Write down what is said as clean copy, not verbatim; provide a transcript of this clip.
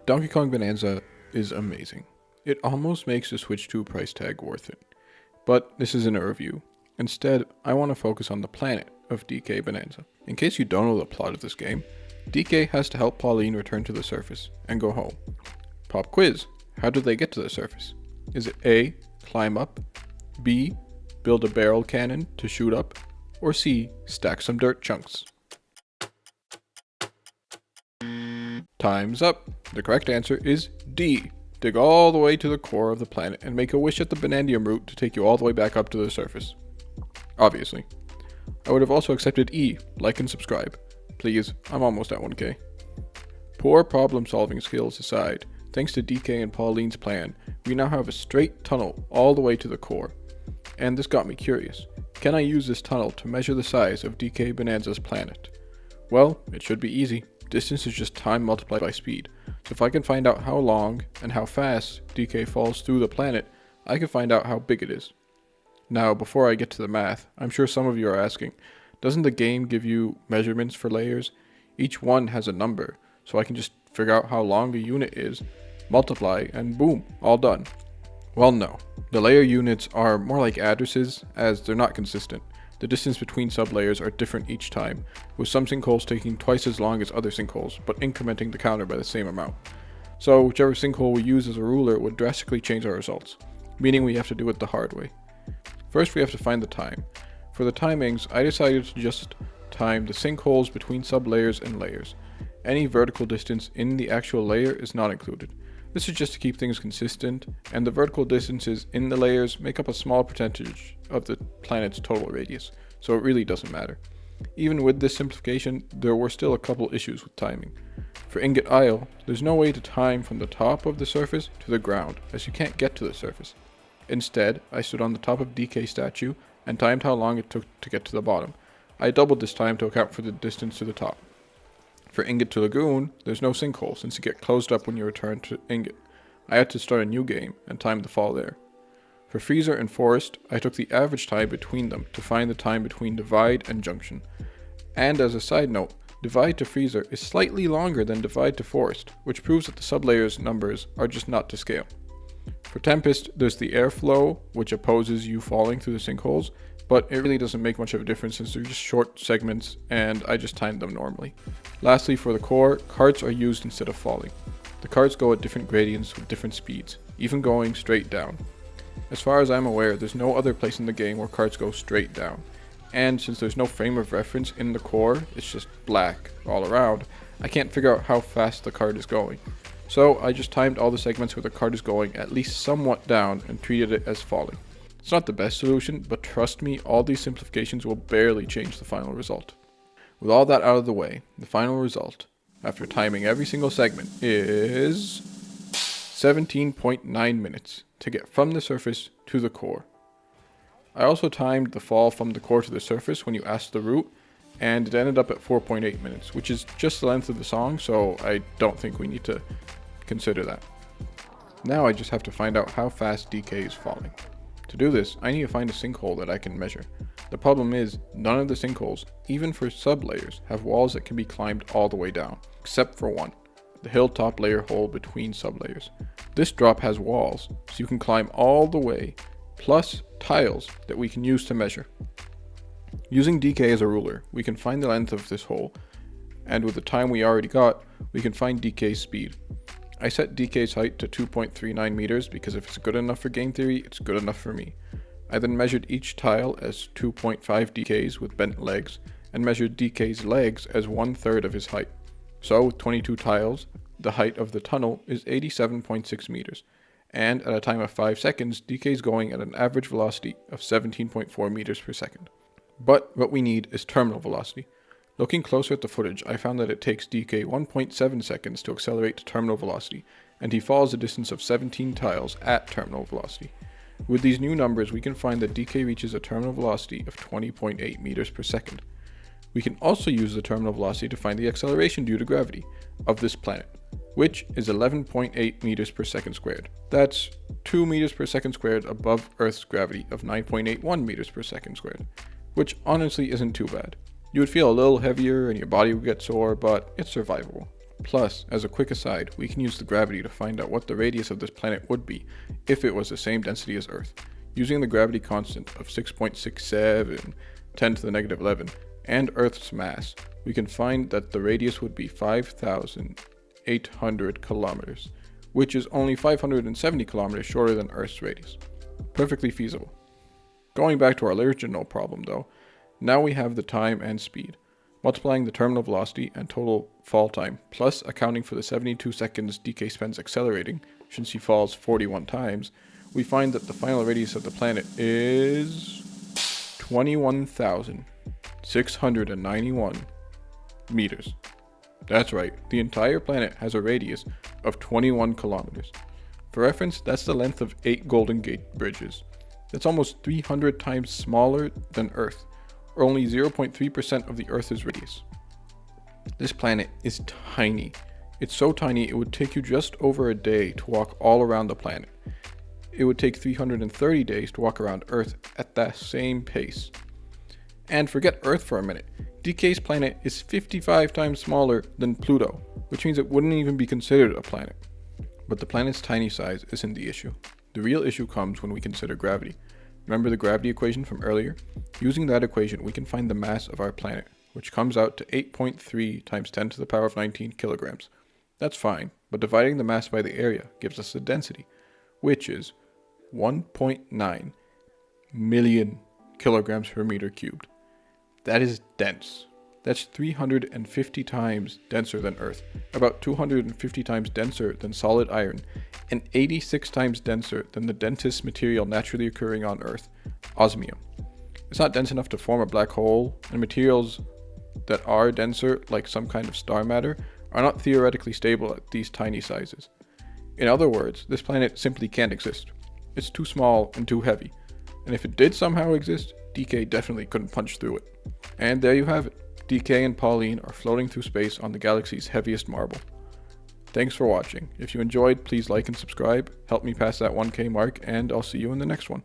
Donkey Kong Bananza is amazing. It almost makes the Switch 2 price tag worth it. But this isn't a review. Instead, I want to focus on the planet of DK Bananza. In case you don't know the plot of this game, DK has to help Pauline return to the surface and go home. Pop quiz. How did they get to the surface? Is it A, climb up, B, build a barrel cannon to shoot up, or C, stack some dirt chunks? Time's up. The correct answer is D. Dig all the way to the core of the planet and make a wish at the Banandium root to take you all the way back up to the surface. Obviously. I would have also accepted E, like and subscribe. Please, I'm almost at 1k. Poor problem solving skills aside, thanks to DK and Pauline's plan, we now have a straight tunnel all the way to the core. And this got me curious. Can I use this tunnel to measure the size of DK Bananza's planet? Well, it should be easy. Distance is just time multiplied by speed. So if I can find out how long and how fast DK falls through the planet, I can find out how big it is. Now, before I get to the math, I'm sure some of you are asking, doesn't the game give you measurements for layers? Each one has a number, so I can just figure out how long a unit is, multiply, and boom, all done. Well, no. The layer units are more like addresses, as they're not consistent. The distance between sublayers are different each time, with some sinkholes taking twice as long as other sinkholes, but incrementing the counter by the same amount. So whichever sinkhole we use as a ruler would drastically change our results, meaning we have to do it the hard way. First we have to find the time. For the timings, I decided to just time the sinkholes between sublayers and layers. Any vertical distance in the actual layer is not included. This is just to keep things consistent, and the vertical distances in the layers make up a small percentage of the planet's total radius, so it really doesn't matter. Even with this simplification, there were still a couple issues with timing. For Ingot Isle, there's no way to time from the top of the surface to the ground, as you can't get to the surface. Instead, I stood on the top of DK statue and timed how long it took to get to the bottom. I doubled this time to account for the distance to the top. For Ingot to Lagoon, there's no sinkhole since you get closed up when you return to Ingot. I had to start a new game and time the fall there. For Freezer and Forest, I took the average time between them to find the time between Divide and Junction. And as a side note, Divide to Freezer is slightly longer than Divide to Forest, which proves that the sublayers numbers are just not to scale. For Tempest, there's the airflow, which opposes you falling through the sinkholes, but it really doesn't make much of a difference since they're just short segments and I just timed them normally. Lastly, for the core, carts are used instead of falling. The carts go at different gradients with different speeds, even going straight down. As far as I'm aware, there's no other place in the game where carts go straight down. And since there's no frame of reference in the core, it's just black all around, I can't figure out how fast the cart is going. So I just timed all the segments where the cart is going at least somewhat down and treated it as falling. It's not the best solution, but trust me, all these simplifications will barely change the final result. With all that out of the way, the final result, after timing every single segment, is 17.9 minutes to get from the surface to the core. I also timed the fall from the core to the surface when you asked the root, and it ended up at 4.8 minutes, which is just the length of the song, so I don't think we need to consider that. Now I just have to find out how fast DK is falling. To do this, I need to find a sinkhole that I can measure. The problem is, none of the sinkholes, even for sublayers, have walls that can be climbed all the way down, except for one, the hilltop layer hole between sublayers. This drop has walls, so you can climb all the way, plus tiles that we can use to measure. Using DK as a ruler, we can find the length of this hole, and with the time we already got, we can find DK's speed. I set DK's height to 2.39 meters because if it's good enough for game theory, it's good enough for me. I then measured each tile as 2.5 DKs with bent legs, and measured DK's legs as 1/3 of his height. So with 22 tiles, the height of the tunnel is 87.6 meters, and at a time of 5 seconds, DK is going at an average velocity of 17.4 meters per second. But what we need is terminal velocity. Looking closer at the footage, I found that it takes DK 1.7 seconds to accelerate to terminal velocity, and he falls a distance of 17 tiles at terminal velocity. With these new numbers, we can find that DK reaches a terminal velocity of 20.8 meters per second. We can also use the terminal velocity to find the acceleration due to gravity of this planet, which is 11.8 meters per second squared. That's 2 meters per second squared above Earth's gravity of 9.81 meters per second squared, which honestly isn't too bad. You would feel a little heavier and your body would get sore, but it's survivable. Plus, as a quick aside, we can use the gravity to find out what the radius of this planet would be if it was the same density as Earth. Using the gravity constant of 6.67, 10 to the negative 11, and Earth's mass, we can find that the radius would be 5,800 kilometers, which is only 570 kilometers shorter than Earth's radius. Perfectly feasible. Going back to our original problem though, now we have the time and speed. Multiplying the terminal velocity and total fall time, plus accounting for the 72 seconds DK spends accelerating, since he falls 41 times, we find that the final radius of the planet is 21,691 meters. That's right, the entire planet has a radius of 21 kilometers. For reference, that's the length of 8 Golden Gate bridges. That's almost 300 times smaller than Earth, or only 0.3% of the Earth's radius. This planet is tiny. It's so tiny it would take you just over a day to walk all around the planet. It would take 330 days to walk around Earth at that same pace. And forget Earth for a minute. DK's planet is 55 times smaller than Pluto, which means it wouldn't even be considered a planet. But the planet's tiny size isn't the issue. The real issue comes when we consider gravity. Remember the gravity equation from earlier? Using that equation, we can find the mass of our planet, which comes out to 8.3 times 10 to the power of 19 kilograms. That's fine, but dividing the mass by the area gives us the density, which is 1.9 million kilograms per meter cubed. That is dense. That's 350 times denser than Earth, about 250 times denser than solid iron, and 86 times denser than the densest material naturally occurring on Earth, osmium. It's not dense enough to form a black hole, and materials that are denser, like some kind of star matter, are not theoretically stable at these tiny sizes. In other words, this planet simply can't exist. It's too small and too heavy, and if it did somehow exist, DK definitely couldn't punch through it. And there you have it. DK and Pauline are floating through space on the galaxy's heaviest marble. Thanks for watching. If you enjoyed, please like and subscribe, help me pass that 1K mark, and I'll see you in the next one.